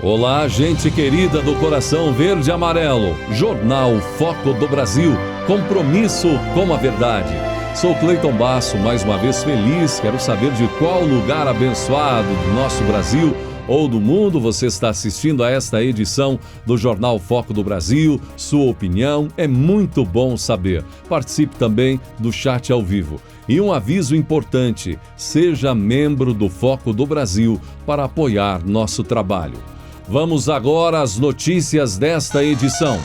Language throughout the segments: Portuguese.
Olá, gente querida do coração verde e amarelo. Jornal Foco do Brasil. Compromisso com a verdade. Sou Cleiton Basso, mais uma vez feliz. Quero saber de qual lugar abençoado do nosso Brasil ou do mundo você está assistindo a esta edição do Jornal Foco do Brasil. Sua opinião é muito bom saber. Participe também do chat ao vivo. E um aviso importante: seja membro do Foco do Brasil para apoiar nosso trabalho. Vamos agora às notícias desta edição.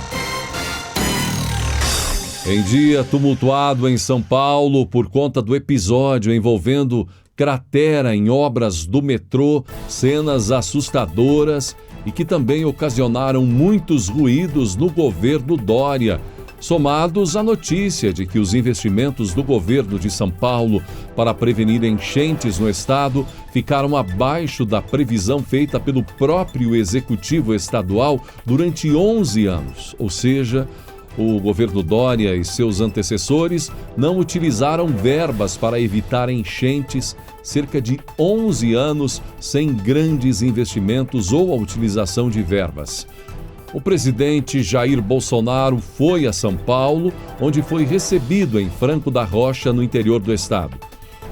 Em dia tumultuado em São Paulo por conta do episódio envolvendo cratera em obras do metrô, cenas assustadoras e que também ocasionaram muitos ruídos no governo Dória, somados à notícia de que os investimentos do governo de São Paulo para prevenir enchentes no estado ficaram abaixo da previsão feita pelo próprio executivo estadual durante 11 anos, ou seja, o governo Dória e seus antecessores não utilizaram verbas para evitar enchentes, cerca de 11 anos sem grandes investimentos ou a utilização de verbas. O presidente Jair Bolsonaro foi a São Paulo, onde foi recebido em Franco da Rocha, no interior do estado.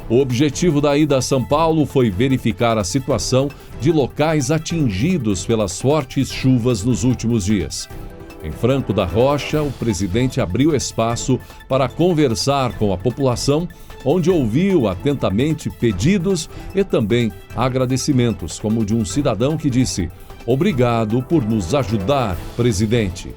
O objetivo da ida a São Paulo foi verificar a situação de locais atingidos pelas fortes chuvas nos últimos dias. Em Franco da Rocha, o presidente abriu espaço para conversar com a população, onde ouviu atentamente pedidos e também agradecimentos, como de um cidadão que disse: "Obrigado por nos ajudar, presidente."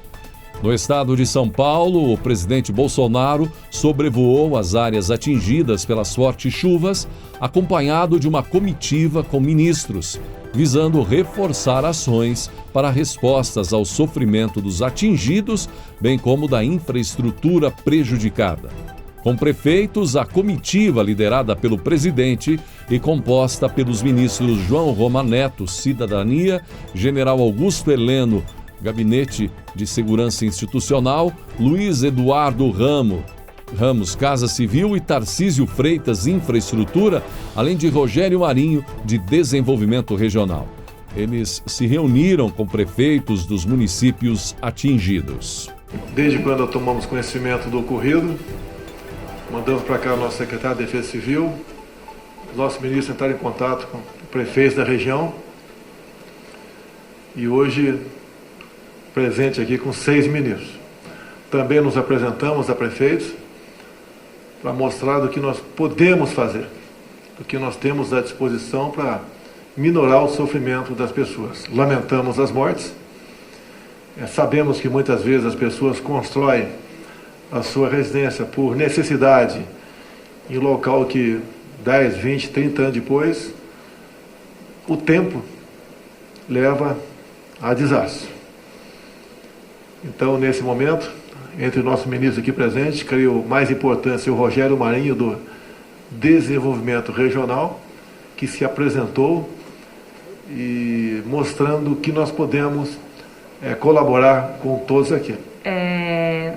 No estado de São Paulo, o presidente Bolsonaro sobrevoou as áreas atingidas pelas fortes chuvas, acompanhado de uma comitiva com ministros, visando reforçar ações para respostas ao sofrimento dos atingidos, bem como da infraestrutura prejudicada. Com prefeitos, a comitiva liderada pelo presidente e composta pelos ministros João Roma Neto, Cidadania, General Augusto Heleno, Gabinete de Segurança Institucional, Luiz Eduardo Ramos, Casa Civil, e Tarcísio Freitas, Infraestrutura, além de Rogério Marinho, de Desenvolvimento Regional. Eles se reuniram com prefeitos dos municípios atingidos. Desde quando tomamos conhecimento do ocorrido, mandamos para cá o nosso secretário de Defesa Civil, o nosso ministro entrar em contato com prefeitos da região, e hoje presente aqui com 6 ministros. Também nos apresentamos a prefeitos para mostrar do que nós podemos fazer, do que nós temos à disposição para minorar o sofrimento das pessoas. Lamentamos as mortes, sabemos que muitas vezes as pessoas constroem a sua residência por necessidade em local que 10, 20, 30 anos depois, o tempo leva a desastre. Então, nesse momento, entre o nosso ministro aqui presente, creio mais importância o Rogério Marinho, do Desenvolvimento Regional, que se apresentou e mostrando que nós podemos colaborar com todos aqui.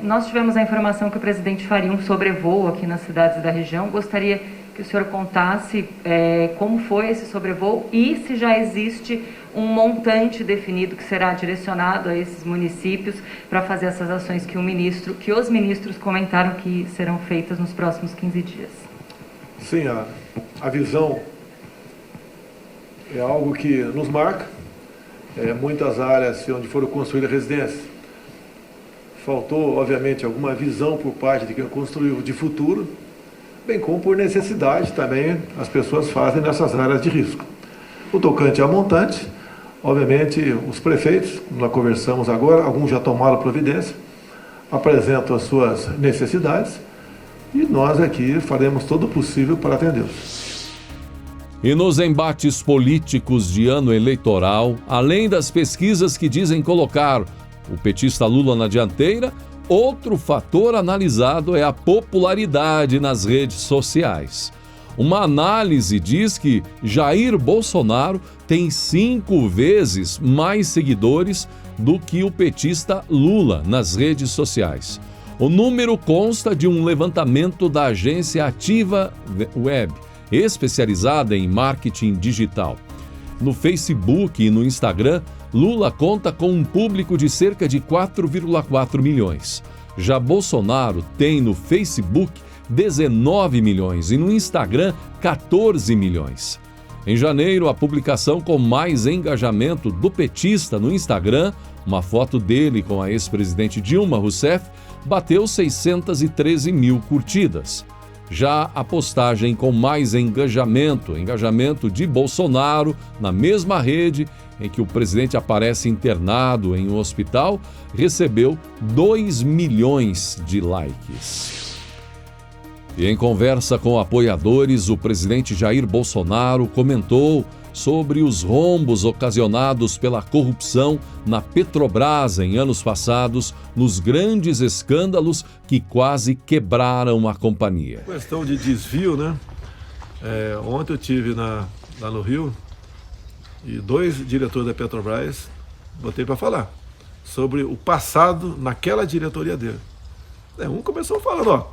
Nós tivemos a informação que o presidente faria um sobrevoo aqui nas cidades da região. Gostaria que o senhor contasse como foi esse sobrevoo e se já existe um montante definido que será direcionado a esses municípios para fazer essas ações que os ministros comentaram que serão feitas nos próximos 15 dias. Sim, a visão é algo que nos marca. Muitas áreas onde foram construídas residências, faltou, obviamente, alguma visão por parte de quem construiu de futuro, bem como por necessidade também as pessoas fazem nessas áreas de risco. O tocante ao montante, obviamente, os prefeitos, nós conversamos agora, alguns já tomaram providência, apresentam as suas necessidades e nós aqui faremos todo o possível para atendê-los. E nos embates políticos de ano eleitoral, além das pesquisas que dizem colocar o petista Lula na dianteira, outro fator analisado é a popularidade nas redes sociais. Uma análise diz que Jair Bolsonaro tem 5 vezes mais seguidores do que o petista Lula nas redes sociais. O número consta de um levantamento da agência Ativa Web, especializada em marketing digital. No Facebook e no Instagram, Lula conta com um público de cerca de 4,4 milhões. Já Bolsonaro tem no Facebook 19 milhões e no Instagram 14 milhões. Em janeiro, a publicação com mais engajamento do petista no Instagram, uma foto dele com a ex-presidente Dilma Rousseff, bateu 613 mil curtidas. Já a postagem com mais engajamento de Bolsonaro, na mesma rede em que o presidente aparece internado em um hospital, recebeu 2 milhões de likes. E em conversa com apoiadores, o presidente Jair Bolsonaro comentou sobre os rombos ocasionados pela corrupção na Petrobras em anos passados, nos grandes escândalos que quase quebraram a companhia. Questão de desvio, né? Ontem eu tive lá no Rio e 2 diretores da Petrobras botei para falar sobre o passado naquela diretoria dele. Um começou falando,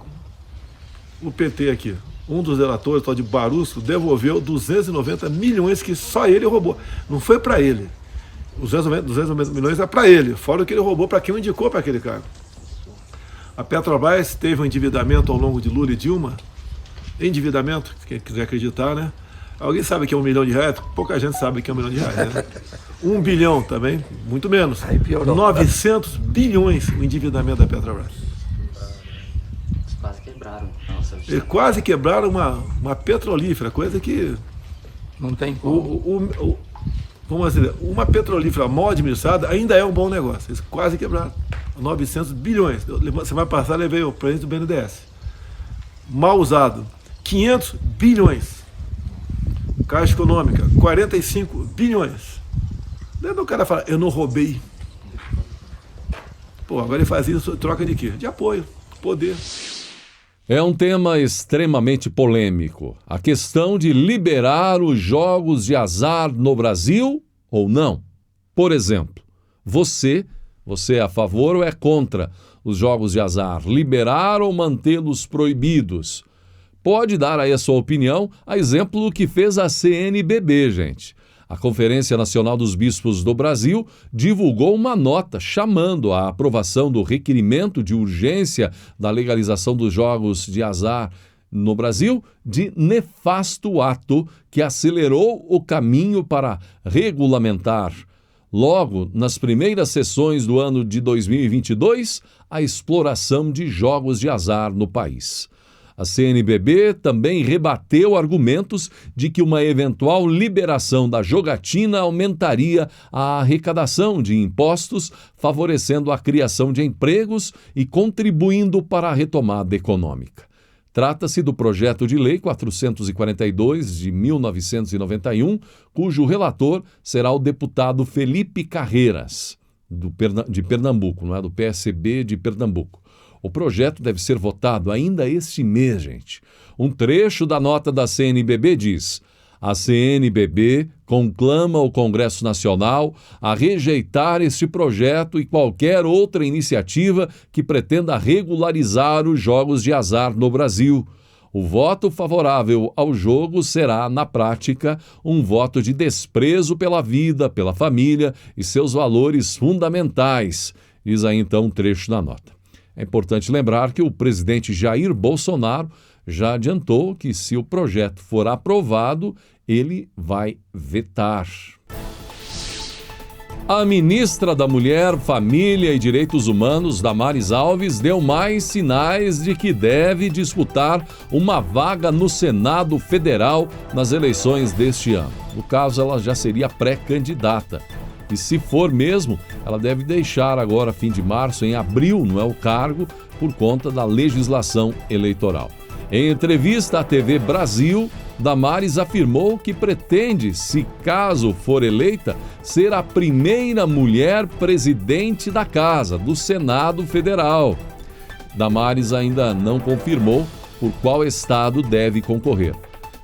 o PT aqui, um dos relatores, tal de Barusco, devolveu 290 milhões que só ele roubou. Não foi para ele. Os 290 milhões é para ele, fora o que ele roubou para quem o indicou para aquele cargo. A Petrobras teve um endividamento ao longo de Lula e Dilma. Endividamento, quem quiser acreditar, né? Alguém sabe que é R$1 milhão? Pouca gente sabe que é R$1 milhão, né? 1 bilhão também, muito menos. 900 bilhões o endividamento da Petrobras. Quase quebraram. Eles quase quebraram uma petrolífera, coisa que... Não tem como. Vamos dizer, uma petrolífera mal administrada ainda é um bom negócio. Eles quase quebraram. 900 bilhões. Semana passada levei o presidente do BNDES. Mal usado. 500 bilhões. Caixa Econômica, 45 bilhões. Daí o cara fala, eu não roubei. Agora ele faz isso, troca de quê? De apoio, poder. É um tema extremamente polêmico. A questão de liberar os jogos de azar no Brasil ou não. Por exemplo, você é a favor ou é contra os jogos de azar? Liberar ou mantê-los proibidos? Pode dar aí a sua opinião, a exemplo do que fez a CNBB, gente. A Conferência Nacional dos Bispos do Brasil divulgou uma nota chamando a aprovação do requerimento de urgência da legalização dos jogos de azar no Brasil de nefasto ato que acelerou o caminho para regulamentar, logo nas primeiras sessões do ano de 2022, a exploração de jogos de azar no país. A CNBB também rebateu argumentos de que uma eventual liberação da jogatina aumentaria a arrecadação de impostos, favorecendo a criação de empregos e contribuindo para a retomada econômica. Trata-se do projeto de lei 442 de 1991, cujo relator será o deputado Felipe Carreiras, de Pernambuco, não é? Do PSB de Pernambuco. O projeto deve ser votado ainda este mês, gente. Um trecho da nota da CNBB diz: a CNBB conclama o Congresso Nacional a rejeitar este projeto e qualquer outra iniciativa que pretenda regularizar os jogos de azar no Brasil. O voto favorável ao jogo será, na prática, um voto de desprezo pela vida, pela família e seus valores fundamentais, diz aí então um trecho da nota. É importante lembrar que o presidente Jair Bolsonaro já adiantou que, se o projeto for aprovado, ele vai vetar. A ministra da Mulher, Família e Direitos Humanos, Damares Alves, deu mais sinais de que deve disputar uma vaga no Senado Federal nas eleições deste ano. No caso, ela já seria pré-candidata. E se for mesmo, ela deve deixar agora, fim de março, em abril, não é o cargo, por conta da legislação eleitoral. Em entrevista à TV Brasil, Damares afirmou que pretende, se caso for eleita, ser a primeira mulher presidente da Casa, do Senado Federal. Damares ainda não confirmou por qual estado deve concorrer.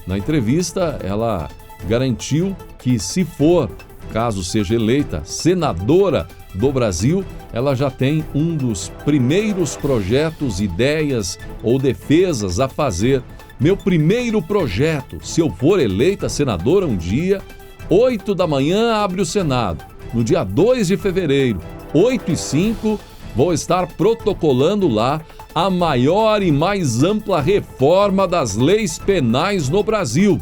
Na entrevista, ela garantiu que, se for, caso seja eleita senadora do Brasil, ela já tem um dos primeiros projetos, ideias ou defesas a fazer. Meu primeiro projeto, se eu for eleita senadora um dia, 8 da manhã abre o Senado. No dia 2 de fevereiro, 8h05, vou estar protocolando lá a maior e mais ampla reforma das leis penais no Brasil.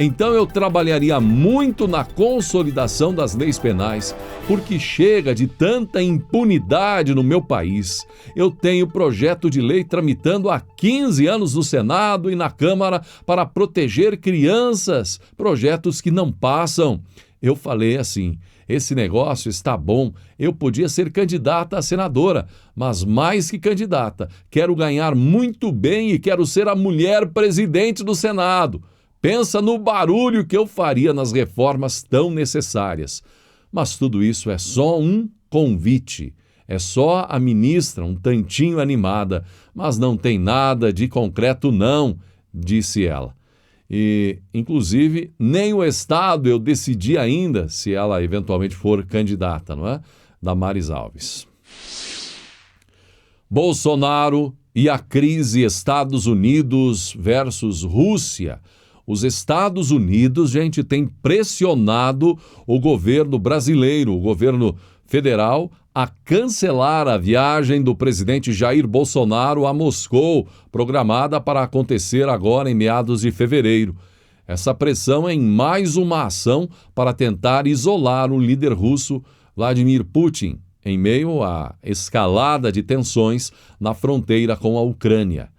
Então eu trabalharia muito na consolidação das leis penais, porque chega de tanta impunidade no meu país. Eu tenho projeto de lei tramitando há 15 anos no Senado e na Câmara para proteger crianças, projetos que não passam. Eu falei assim, esse negócio está bom, eu podia ser candidata a senadora, mas mais que candidata, quero ganhar muito bem e quero ser a mulher presidente do Senado. Pensa no barulho que eu faria nas reformas tão necessárias. Mas tudo isso é só um convite. É só a ministra um tantinho animada, mas não tem nada de concreto não, disse ela. E, inclusive, nem o Estado eu decidi ainda se ela eventualmente for candidata, não é? Damares Alves. Bolsonaro e a crise Estados Unidos versus Rússia. Os Estados Unidos, gente, tem pressionado o governo brasileiro, o governo federal, a cancelar a viagem do presidente Jair Bolsonaro a Moscou, programada para acontecer agora em meados de fevereiro. Essa pressão é em mais uma ação para tentar isolar o líder russo Vladimir Putin, em meio à escalada de tensões na fronteira com a Ucrânia.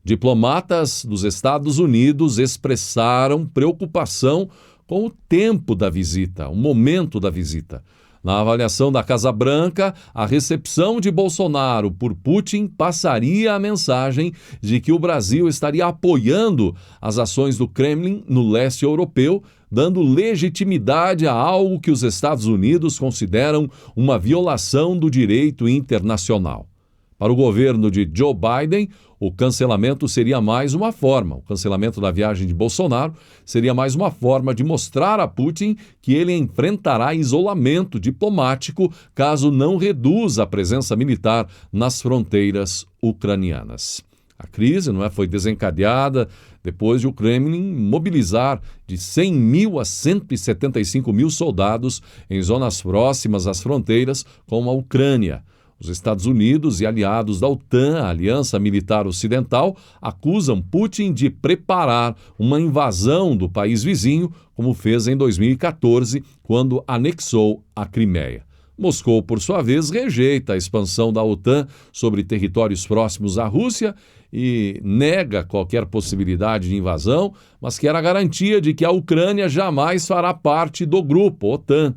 Diplomatas dos Estados Unidos expressaram preocupação com o tempo da visita, o momento da visita. Na avaliação da Casa Branca, a recepção de Bolsonaro por Putin passaria a mensagem de que o Brasil estaria apoiando as ações do Kremlin no leste europeu, dando legitimidade a algo que os Estados Unidos consideram uma violação do direito internacional. Para o governo de Joe Biden, o cancelamento seria mais uma forma, o cancelamento da viagem de Bolsonaro seria mais uma forma de mostrar a Putin que ele enfrentará isolamento diplomático caso não reduza a presença militar nas fronteiras ucranianas. A crise foi desencadeada depois de o Kremlin mobilizar de 100 mil a 175 mil soldados em zonas próximas às fronteiras com a Ucrânia. Os Estados Unidos e aliados da OTAN, a Aliança Militar Ocidental, acusam Putin de preparar uma invasão do país vizinho, como fez em 2014, quando anexou a Crimeia. Moscou, por sua vez, rejeita a expansão da OTAN sobre territórios próximos à Rússia e nega qualquer possibilidade de invasão, mas quer a garantia de que a Ucrânia jamais fará parte do grupo OTAN.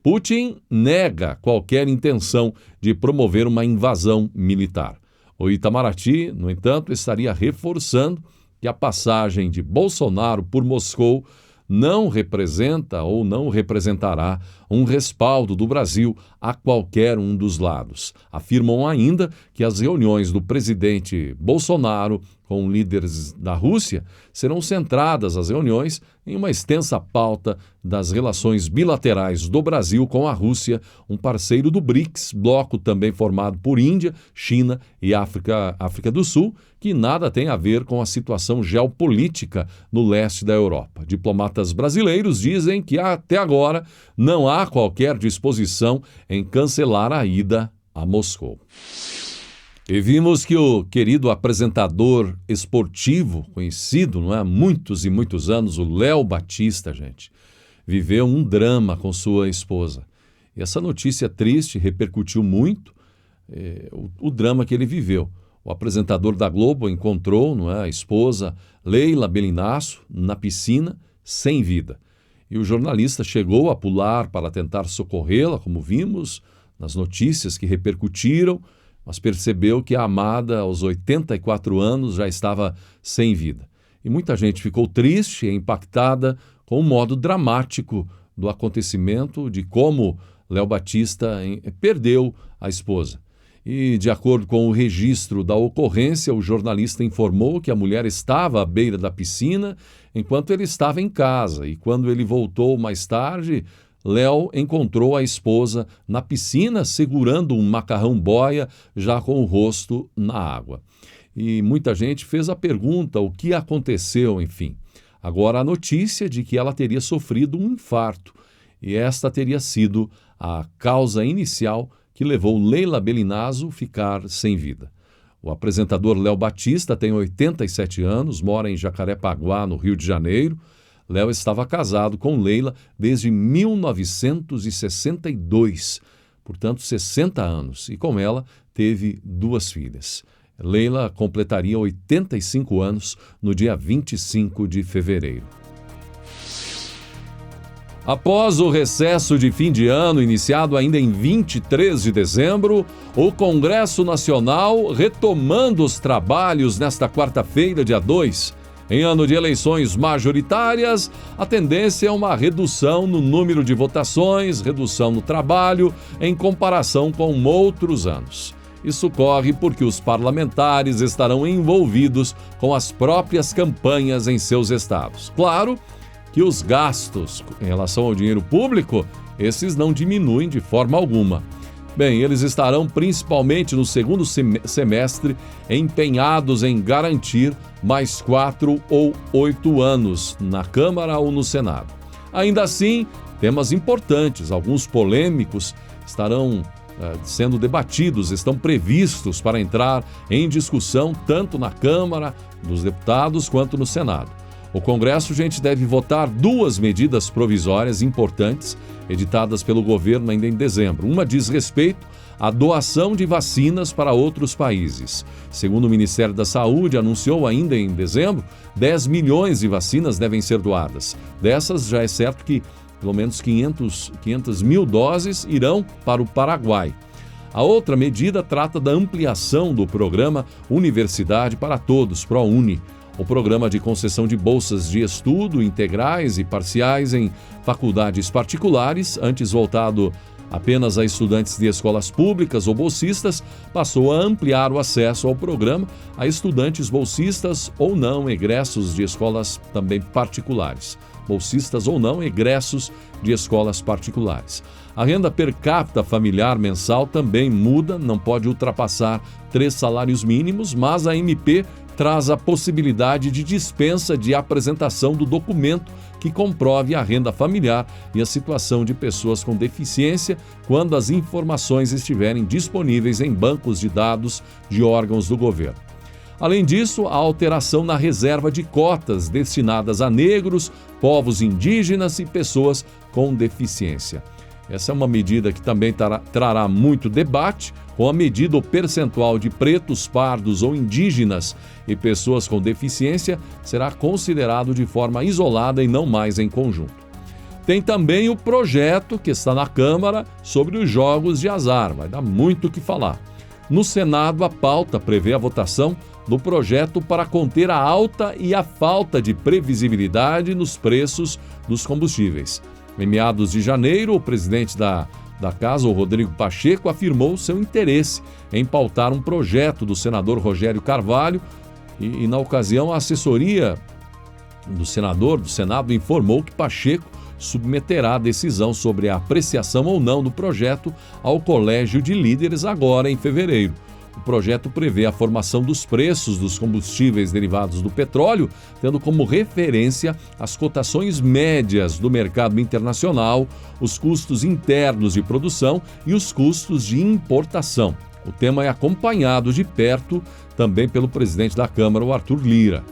Putin nega qualquer intenção de promover uma invasão militar. O Itamaraty, no entanto, estaria reforçando que a passagem de Bolsonaro por Moscou não representa ou não representará um respaldo do Brasil a qualquer um dos lados. Afirmam ainda que as reuniões do presidente Bolsonaro com líderes da Rússia serão centradas as reuniões em uma extensa pauta das relações bilaterais do Brasil com a Rússia, um parceiro do BRICS, bloco também formado por Índia, China e África do Sul, que nada tem a ver com a situação geopolítica no leste da Europa. Diplomatas brasileiros dizem que até agora não há qualquer disposição em cancelar a ida a Moscou. E vimos que o querido apresentador esportivo, conhecido há muitos e muitos anos, o Léo Batista, gente, viveu um drama com sua esposa. E essa notícia triste repercutiu muito o drama que ele viveu. O apresentador da Globo encontrou a esposa Leila Belinasso na piscina, sem vida. E o jornalista chegou a pular para tentar socorrê-la, como vimos nas notícias que repercutiram, mas percebeu que a amada, aos 84 anos, já estava sem vida. E muita gente ficou triste e impactada com o modo dramático do acontecimento, de como Léo Batista perdeu a esposa. E, de acordo com o registro da ocorrência, o jornalista informou que a mulher estava à beira da piscina enquanto ele estava em casa. E quando ele voltou mais tarde, Léo encontrou a esposa na piscina segurando um macarrão boia, já com o rosto na água. E muita gente fez a pergunta, o que aconteceu, enfim. Agora a notícia de que ela teria sofrido um infarto. e esta teria sido a causa inicial que levou Leila Belinazo a ficar sem vida. O apresentador Léo Batista tem 87 anos, mora em Jacarepaguá, no Rio de Janeiro. Léo estava casado com Leila desde 1962, portanto 60 anos, e com ela teve 2 filhas. Leila completaria 85 anos no dia 25 de fevereiro. Após o recesso de fim de ano, iniciado ainda em 23 de dezembro, o Congresso Nacional retomando os trabalhos nesta quarta-feira, dia 2. Em ano de eleições majoritárias, a tendência é uma redução no número de votações, redução no trabalho, em comparação com outros anos. Isso ocorre porque os parlamentares estarão envolvidos com as próprias campanhas em seus estados. Claro que os gastos em relação ao dinheiro público, esses não diminuem de forma alguma. Bem, eles estarão principalmente no segundo semestre empenhados em garantir mais 4 ou 8 anos na Câmara ou no Senado. Ainda assim, temas importantes, alguns polêmicos, estarão sendo debatidos, estão previstos para entrar em discussão tanto na Câmara dos Deputados quanto no Senado. O Congresso, gente, deve votar 2 medidas provisórias importantes, editadas pelo governo ainda em dezembro. Uma diz respeito à doação de vacinas para outros países. Segundo o Ministério da Saúde, anunciou ainda em dezembro, 10 milhões de vacinas devem ser doadas. Dessas, já é certo que pelo menos 500 mil doses irão para o Paraguai. A outra medida trata da ampliação do programa Universidade para Todos, ProUni. O programa de concessão de bolsas de estudo integrais e parciais em faculdades particulares, antes voltado apenas a estudantes de escolas públicas ou bolsistas, passou a ampliar o acesso ao programa a estudantes bolsistas ou não, egressos de escolas também particulares. Bolsistas ou não, egressos de escolas particulares. A renda per capita familiar mensal também muda, não pode ultrapassar 3 salários mínimos, mas a MP traz a possibilidade de dispensa de apresentação do documento que comprove a renda familiar e a situação de pessoas com deficiência quando as informações estiverem disponíveis em bancos de dados de órgãos do governo. Além disso, a alteração na reserva de cotas destinadas a negros, povos indígenas e pessoas com deficiência. Essa é uma medida que também trará muito debate. Com a medida, o percentual de pretos, pardos ou indígenas e pessoas com deficiência será considerado de forma isolada e não mais em conjunto. Tem também o projeto que está na Câmara sobre os jogos de azar. Vai dar muito o que falar. No Senado, a pauta prevê a votação do projeto para conter a alta e a falta de previsibilidade nos preços dos combustíveis. Em meados de janeiro, o presidente da Casa, o Rodrigo Pacheco, afirmou seu interesse em pautar um projeto do senador Rogério Carvalho e na ocasião, a assessoria do Senado informou que Pacheco submeterá a decisão sobre a apreciação ou não do projeto ao Colégio de Líderes agora em fevereiro. O projeto prevê a formação dos preços dos combustíveis derivados do petróleo, tendo como referência as cotações médias do mercado internacional, os custos internos de produção e os custos de importação. O tema é acompanhado de perto também pelo presidente da Câmara, o Arthur Lira.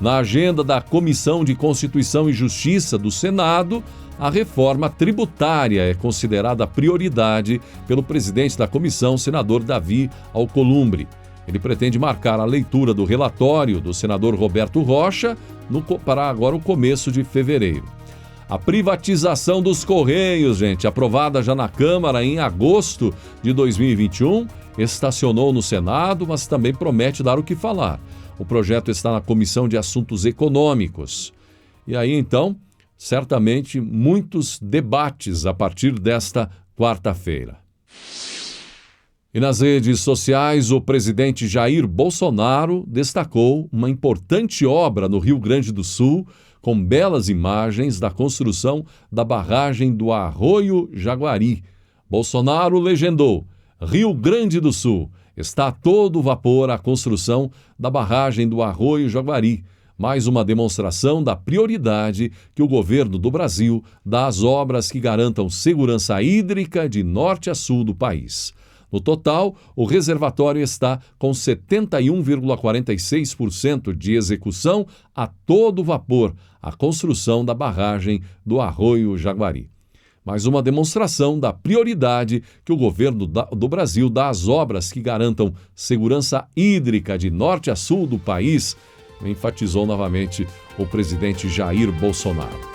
Na agenda da Comissão de Constituição e Justiça do Senado, a reforma tributária é considerada prioridade pelo presidente da comissão, senador Davi Alcolumbre. Ele pretende marcar a leitura do relatório do senador Roberto Rocha para agora o começo de fevereiro. A privatização dos Correios, gente, aprovada já na Câmara em agosto de 2021, estacionou no Senado, mas também promete dar o que falar. O projeto está na Comissão de Assuntos Econômicos. E aí, então, certamente muitos debates a partir desta quarta-feira. E nas redes sociais, o presidente Jair Bolsonaro destacou uma importante obra no Rio Grande do Sul, com belas imagens da construção da barragem do Arroio Jaguari. Bolsonaro legendou: Rio Grande do Sul, está a todo vapor a construção da barragem do Arroio Jaguari, Mais uma demonstração da prioridade que o governo do Brasil dá às obras que garantam segurança hídrica de norte a sul do país. No total, o reservatório está com 71,46% de execução a todo vapor, a construção da barragem do Arroio Jaguari. Mais uma demonstração da prioridade que o governo do Brasil dá às obras que garantam segurança hídrica de norte a sul do país, enfatizou novamente o presidente Jair Bolsonaro.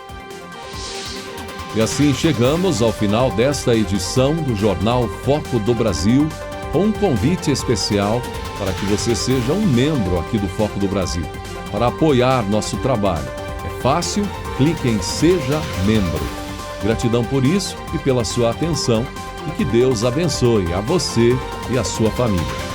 E assim chegamos ao final desta edição do Jornal Foco do Brasil, com um convite especial para que você seja um membro aqui do Foco do Brasil, para apoiar nosso trabalho. É fácil, clique em Seja Membro. Gratidão por isso e pela sua atenção, e que Deus abençoe a você e a sua família.